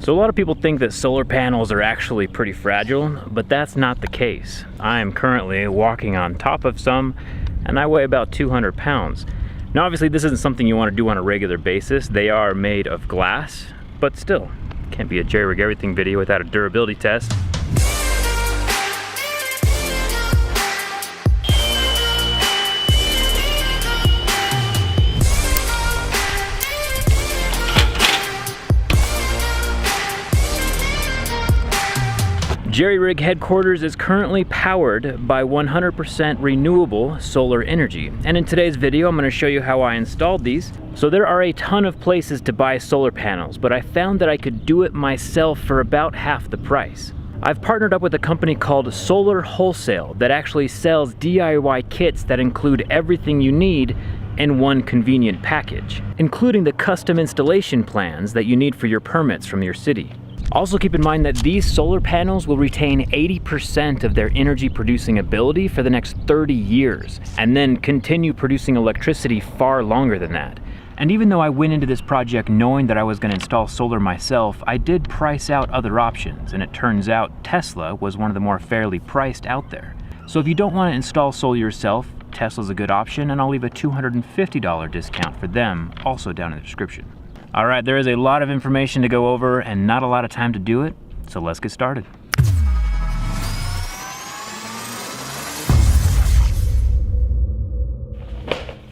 So a lot of people think that solar panels are actually pretty fragile, but that's not the case. I am currently walking on top of some, and I weigh about 200 pounds. Now obviously this isn't something you want to do on a regular basis. They are made of glass, but still, can't be a Jerry Rig Everything video without a durability test. Jerry Rig headquarters is currently powered by 100% renewable solar energy. And in today's video, I'm going to show you how I installed these. So there are a ton of places to buy solar panels, but I found that I could do it myself for about half the price. I've partnered up with a company called Solar Wholesale that actually sells DIY kits that include everything you need in one convenient package, including the custom installation plans that you need for your permits from your city. Also keep in mind that these solar panels will retain 80% of their energy producing ability for the next 30 years, and then continue producing electricity far longer than that. And even though I went into this project knowing that I was going to install solar myself, I did price out other options, and it turns out Tesla was one of the more fairly priced out there. So if you don't want to install solar yourself, Tesla's a good option, and I'll leave a $250 discount for them also down in the description. All right, there is a lot of information to go over and not a lot of time to do it, so let's get started.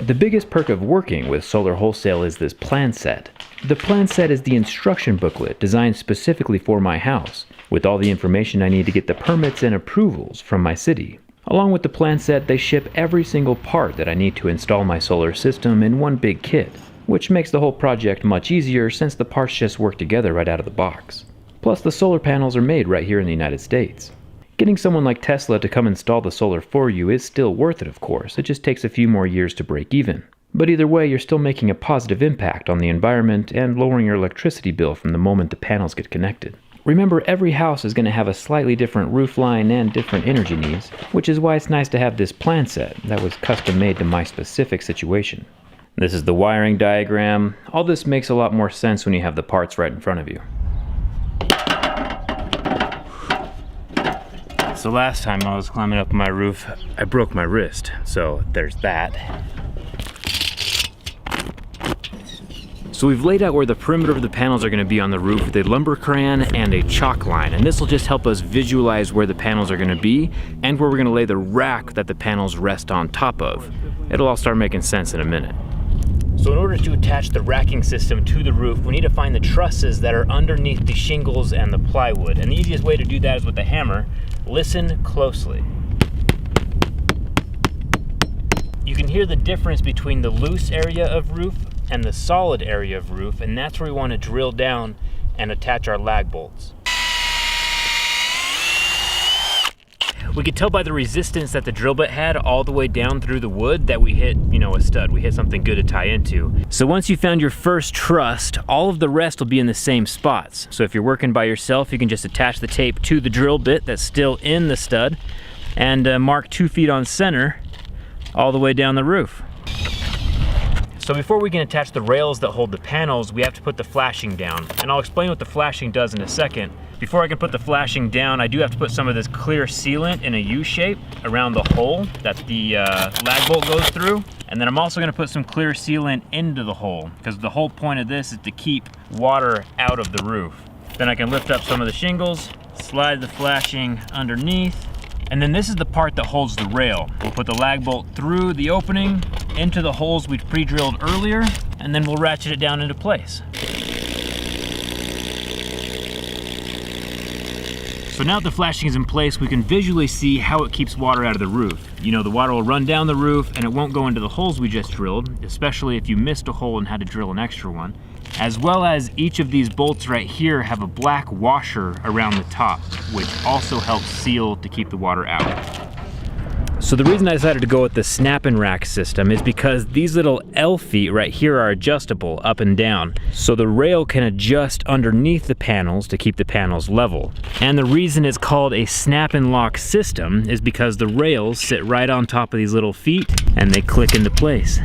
The biggest perk of working with Solar Wholesale is this plan set. The plan set is the instruction booklet designed specifically for my house, with all the information I need to get the permits and approvals from my city. Along with the plan set, they ship every single part that I need to install my solar system in one big kit, which makes the whole project much easier since the parts just work together right out of the box. Plus the solar panels are made right here in the United States. Getting someone like Tesla to come install the solar for you is still worth it, of course. It just takes a few more years to break even. But either way, you're still making a positive impact on the environment and lowering your electricity bill from the moment the panels get connected. Remember, every house is going to have a slightly different roof line and different energy needs, which is why it's nice to have this plan set that was custom made to my specific situation. This is the wiring diagram. All this makes a lot more sense when you have the parts right in front of you. So last time I was climbing up my roof, I broke my wrist. So there's that. So we've laid out where the perimeter of the panels are going to be on the roof with a lumber crayon and a chalk line. And this will just help us visualize where the panels are going to be and where we're going to lay the rack that the panels rest on top of. It'll all start making sense in a minute. So in order to attach the racking system to the roof, we need to find the trusses that are underneath the shingles and the plywood. And the easiest way to do that is with a hammer. Listen closely. You can hear the difference between the loose area of roof and the solid area of roof, and that's where we want to drill down and attach our lag bolts. We could tell by the resistance that the drill bit had all the way down through the wood that we hit, a stud. We hit something good to tie into. So once you found your first truss, all of the rest will be in the same spots. So if you're working by yourself, you can just attach the tape to the drill bit that's still in the stud and mark 2 feet on center all the way down the roof. So before we can attach the rails that hold the panels, we have to put the flashing down. And I'll explain what the flashing does in a second. Before I can put the flashing down, I do have to put some of this clear sealant in a U shape around the hole that the lag bolt goes through. And then I'm also gonna put some clear sealant into the hole, because the whole point of this is to keep water out of the roof. Then I can lift up some of the shingles, slide the flashing underneath, and then this is the part that holds the rail. We'll put the lag bolt through the opening, into the holes we've pre-drilled earlier, and then we'll ratchet it down into place. So now that the flashing is in place, we can visually see how it keeps water out of the roof. The water will run down the roof and it won't go into the holes we just drilled, especially if you missed a hole and had to drill an extra one. As well as each of these bolts right here have a black washer around the top, which also helps seal to keep the water out. So the reason I decided to go with the snap and rack system is because these little L feet right here are adjustable up and down. So the rail can adjust underneath the panels to keep the panels level. And the reason it's called a snap and lock system is because the rails sit right on top of these little feet and they click into place.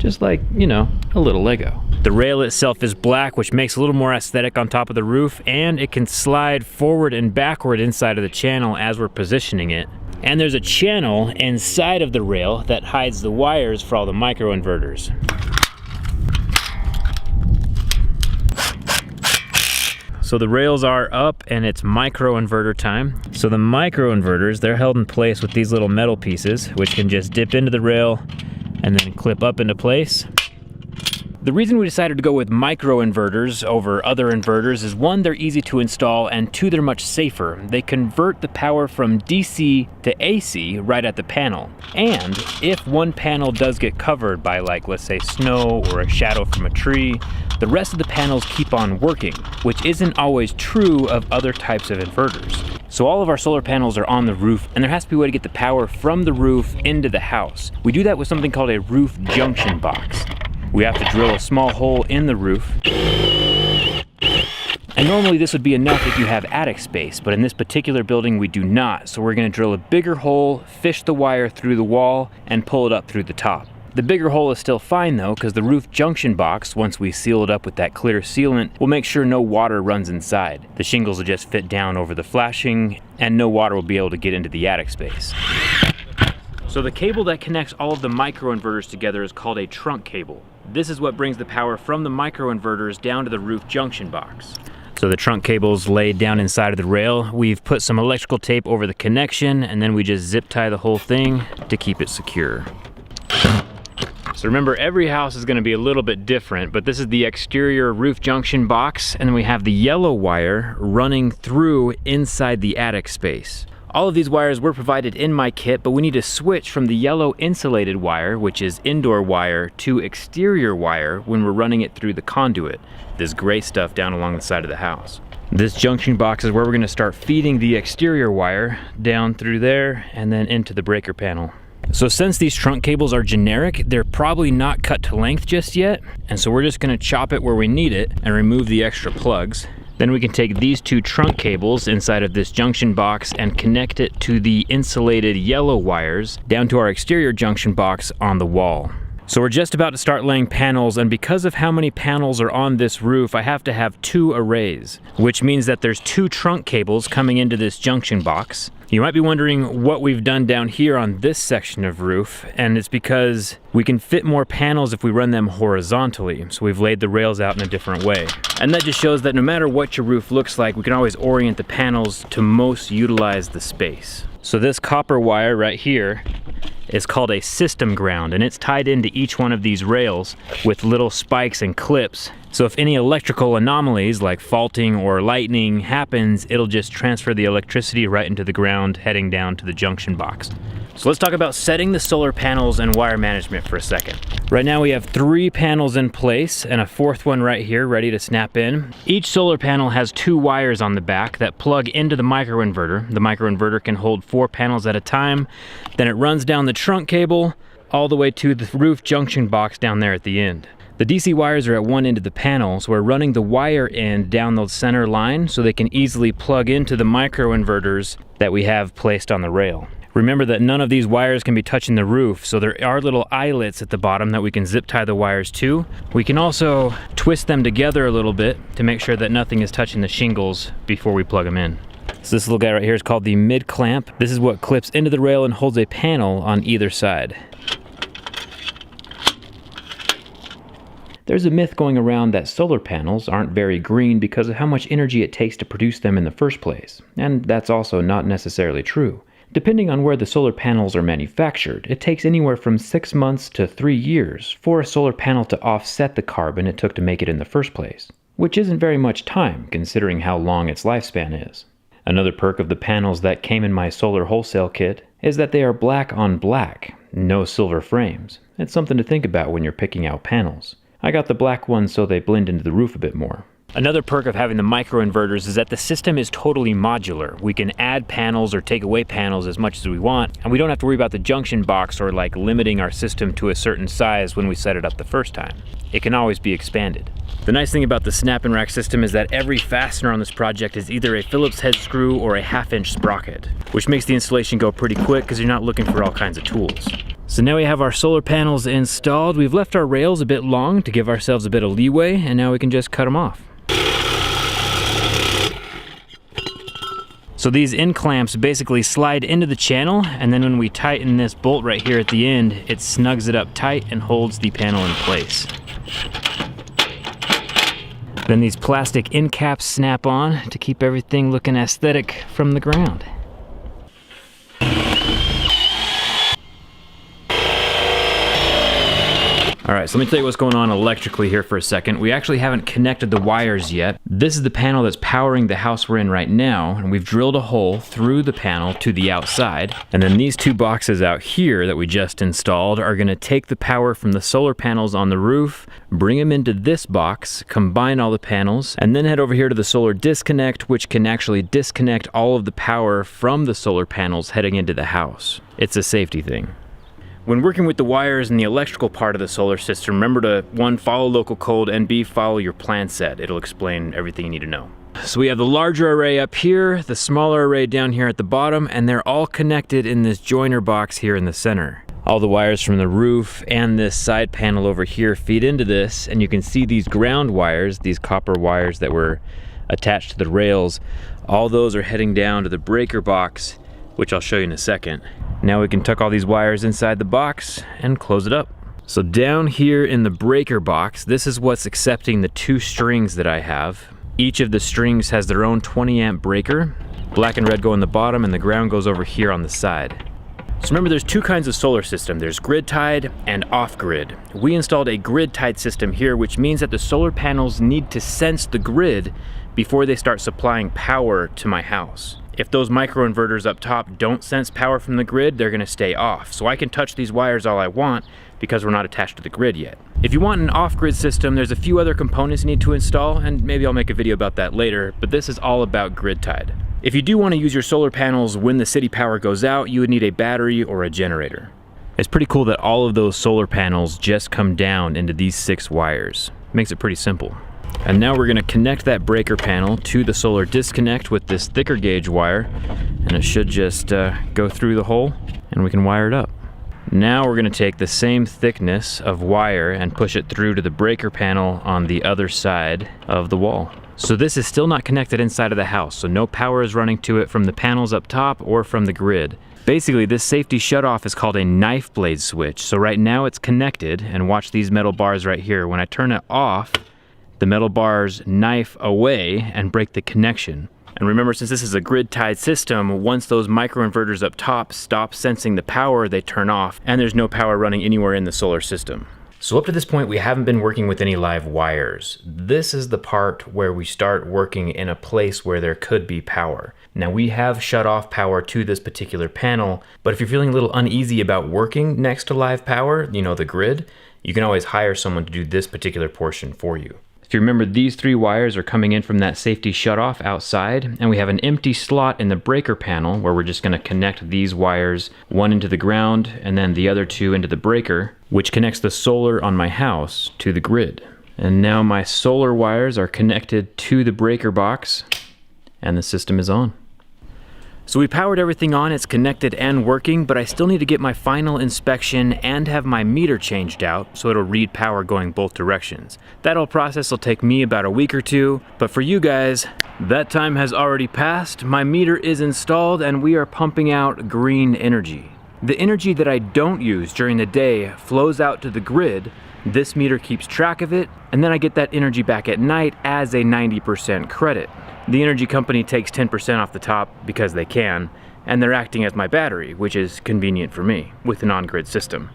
just like, you know, a little Lego. The rail itself is black, which makes it a little more aesthetic on top of the roof, and it can slide forward and backward inside of the channel as we're positioning it. And there's a channel inside of the rail that hides the wires for all the microinverters. So the rails are up and it's microinverter time. So the microinverters, they're held in place with these little metal pieces, which can just dip into the rail and then clip up into place. The reason we decided to go with microinverters over other inverters is one, they're easy to install, and two, they're much safer. They convert the power from DC to AC right at the panel. And if one panel does get covered by, like, let's say snow or a shadow from a tree, the rest of the panels keep on working, which isn't always true of other types of inverters. So all of our solar panels are on the roof, and there has to be a way to get the power from the roof into the house. We do that with something called a roof junction box. We have to drill a small hole in the roof. And normally this would be enough if you have attic space, but in this particular building we do not. So we're gonna drill a bigger hole, fish the wire through the wall, and pull it up through the top. The bigger hole is still fine though, because the roof junction box, once we seal it up with that clear sealant, will make sure no water runs inside. The shingles will just fit down over the flashing, and no water will be able to get into the attic space. So the cable that connects all of the microinverters together is called a trunk cable. This is what brings the power from the microinverters down to the roof junction box. So the trunk cable's laid down inside of the rail. We've put some electrical tape over the connection, and then we just zip tie the whole thing to keep it secure. So remember, every house is gonna be a little bit different, but this is the exterior roof junction box, and then we have the yellow wire running through inside the attic space. All of these wires were provided in my kit, but we need to switch from the yellow insulated wire, which is indoor wire, to exterior wire when we're running it through the conduit, this gray stuff down along the side of the house. This junction box is where we're gonna start feeding the exterior wire down through there and then into the breaker panel. So since these trunk cables are generic, they're probably not cut to length just yet, and so we're just gonna chop it where we need it and remove the extra plugs. Then we can take these two trunk cables inside of this junction box and connect it to the insulated yellow wires down to our exterior junction box on the wall. So we're just about to start laying panels, and because of how many panels are on this roof, I have to have 2 arrays, which means that there's 2 trunk cables coming into this junction box. You might be wondering what we've done down here on this section of roof, and it's because we can fit more panels if we run them horizontally, so we've laid the rails out in a different way. And that just shows that no matter what your roof looks like, we can always orient the panels to most utilize the space. So this copper wire right here is called a system ground, and it's tied into each one of these rails with little spikes and clips. So if any electrical anomalies like faulting or lightning happens, it'll just transfer the electricity right into the ground heading down to the junction box. So let's talk about setting the solar panels and wire management for a second. Right now we have 3 panels in place and a 4th one right here ready to snap in. Each solar panel has 2 wires on the back that plug into the microinverter. The microinverter can hold 4 panels at a time. Then it runs down the trunk cable all the way to the roof junction box down there at the end. The DC wires are at one end of the panel, so we're running the wire end down the center line so they can easily plug into the microinverters that we have placed on the rail. Remember that none of these wires can be touching the roof, so there are little eyelets at the bottom that we can zip tie the wires to. We can also twist them together a little bit to make sure that nothing is touching the shingles before we plug them in. So this little guy right here is called the mid clamp. This is what clips into the rail and holds a panel on either side. There's a myth going around that solar panels aren't very green because of how much energy it takes to produce them in the first place, and that's also not necessarily true. Depending on where the solar panels are manufactured, it takes anywhere from 6 months to 3 years for a solar panel to offset the carbon it took to make it in the first place, which isn't very much time considering how long its lifespan is. Another perk of the panels that came in my solar wholesale kit is that they are black on black, no silver frames. It's something to think about when you're picking out panels. I got the black ones so they blend into the roof a bit more. Another perk of having the microinverters is that the system is totally modular. We can add panels or take away panels as much as we want, and we don't have to worry about the junction box or like limiting our system to a certain size when we set it up the first time. It can always be expanded. The nice thing about the snap and rack system is that every fastener on this project is either a Phillips head screw or a 1/2-inch sprocket, which makes the installation go pretty quick because you're not looking for all kinds of tools. So now we have our solar panels installed. We've left our rails a bit long to give ourselves a bit of leeway, and now we can just cut them off. So these end clamps basically slide into the channel, and then when we tighten this bolt right here at the end, it snugs it up tight and holds the panel in place. Then these plastic end caps snap on to keep everything looking aesthetic from the ground. All right, so let me tell you what's going on electrically here for a second. We actually haven't connected the wires yet. This is the panel that's powering the house we're in right now, and we've drilled a hole through the panel to the outside. And then these two boxes out here that we just installed are gonna take the power from the solar panels on the roof, bring them into this box, combine all the panels, and then head over here to the solar disconnect, which can actually disconnect all of the power from the solar panels heading into the house. It's a safety thing. When working with the wires and the electrical part of the solar system, remember to 1, follow local code, and B, follow your plan set. It'll explain everything you need to know. So we have the larger array up here, the smaller array down here at the bottom, and they're all connected in this joiner box here in the center. All the wires from the roof and this side panel over here feed into this, and you can see these ground wires, these copper wires that were attached to the rails, all those are heading down to the breaker box, which I'll show you in a second. Now we can tuck all these wires inside the box and close it up. So down here in the breaker box, this is what's accepting the 2 strings that I have. Each of the strings has their own 20 amp breaker. Black and red go on the bottom and the ground goes over here on the side. So remember, there's 2 kinds of solar system. There's grid tied and off grid. We installed a grid tied system here, which means that the solar panels need to sense the grid before they start supplying power to my house. If those microinverters up top don't sense power from the grid, they're gonna stay off. So I can touch these wires all I want because we're not attached to the grid yet. If you want an off-grid system, there's a few other components you need to install, and maybe I'll make a video about that later, but this is all about grid tied. If you do wanna use your solar panels when the city power goes out, you would need a battery or a generator. It's pretty cool that all of those solar panels just come down into these 6 wires. Makes it pretty simple. And now we're gonna connect that breaker panel to the solar disconnect with this thicker gauge wire, and it should just go through the hole and we can wire it up. Now we're gonna take the same thickness of wire and push it through to the breaker panel on the other side of the wall. So this is still not connected inside of the house, so no power is running to it from the panels up top or from the grid. Basically, this safety shutoff is called a knife blade switch. So right now it's connected, and watch these metal bars right here. When I turn it off, the metal bars knife away and break the connection. And remember, since this is a grid-tied system, once those microinverters up top stop sensing the power, they turn off, and there's no power running anywhere in the solar system. So up to this point, we haven't been working with any live wires. This is the part where we start working in a place where there could be power. Now we have shut off power to this particular panel, but if you're feeling a little uneasy about working next to live power, you know, the grid, you can always hire someone to do this particular portion for you. If you remember, these 3 wires are coming in from that safety shutoff outside, and we have an empty slot in the breaker panel where we're just gonna connect these wires, one into the ground and then the other 2 into the breaker, which connects the solar on my house to the grid. And now my solar wires are connected to the breaker box and the system is on. So we powered everything on, it's connected and working, but I still need to get my final inspection and have my meter changed out so it'll read power going both directions. That whole process will take me about a week or 2, but for you guys, that time has already passed. My meter is installed and we are pumping out green energy. The energy that I don't use during the day flows out to the grid. This meter keeps track of it, and then I get that energy back at night as a 90% credit. The energy company takes 10% off the top because they can, and they're acting as my battery, which is convenient for me with an on-grid system.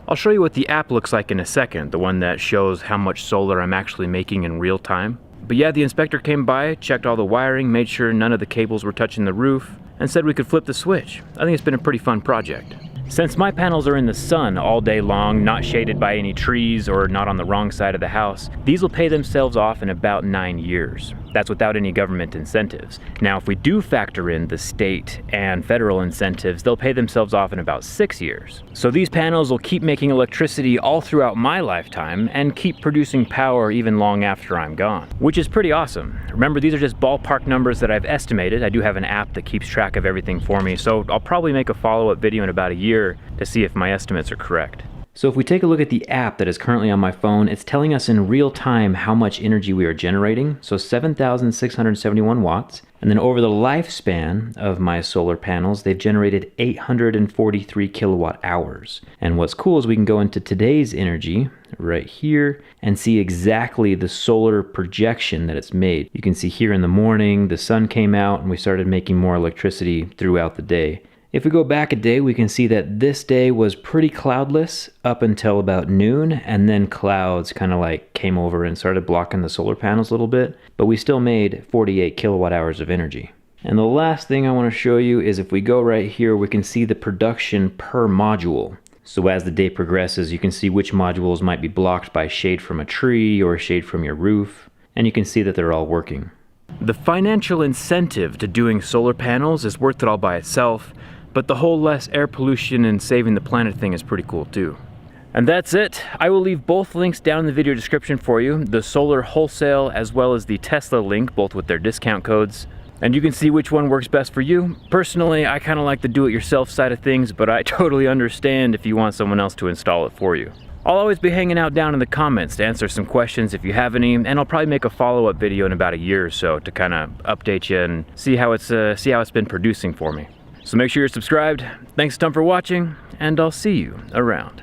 I'll show you what the app looks like in a second, the one that shows how much solar I'm actually making in real time. But yeah, the inspector came by, checked all the wiring, made sure none of the cables were touching the roof, and said we could flip the switch. I think it's been a pretty fun project. Since my panels are in the sun all day long, not shaded by any trees or not on the wrong side of the house, these will pay themselves off in about 9 years. That's without any government incentives. Now, if we do factor in the state and federal incentives, they'll pay themselves off in about 6 years. So these panels will keep making electricity all throughout my lifetime and keep producing power even long after I'm gone, which is pretty awesome. Remember, these are just ballpark numbers that I've estimated. I do have an app that keeps track of everything for me, so I'll probably make a follow-up video in about a year to see if my estimates are correct. So if we take a look at the app that is currently on my phone, it's telling us in real time how much energy we are generating. So 7,671 watts. And then over the lifespan of my solar panels, they've generated 843 kilowatt hours. And what's cool is we can go into today's energy right here and see exactly the solar projection that it's made. You can see here in the morning, the sun came out and we started making more electricity throughout the day. If we go back a day, we can see that this day was pretty cloudless up until about noon, and then clouds kind of like came over and started blocking the solar panels a little bit, but we still made 48 kilowatt hours of energy. And the last thing I want to show you is if we go right here, we can see the production per module. So as the day progresses, you can see which modules might be blocked by shade from a tree or shade from your roof, and you can see that they're all working. The financial incentive to doing solar panels is worth it all by itself, but the whole less air pollution and saving the planet thing is pretty cool too. And that's it. I will leave both links down in the video description for you, the solar wholesale as well as the Tesla link, both with their discount codes. And you can see which one works best for you. Personally, I kind of like the do-it-yourself side of things, but I totally understand if you want someone else to install it for you. I'll always be hanging out down in the comments to answer some questions if you have any, and I'll probably make a follow-up video in about a year or so to kind of update you and see how it's been producing for me. So make sure you're subscribed. Thanks a ton for watching, and I'll see you around.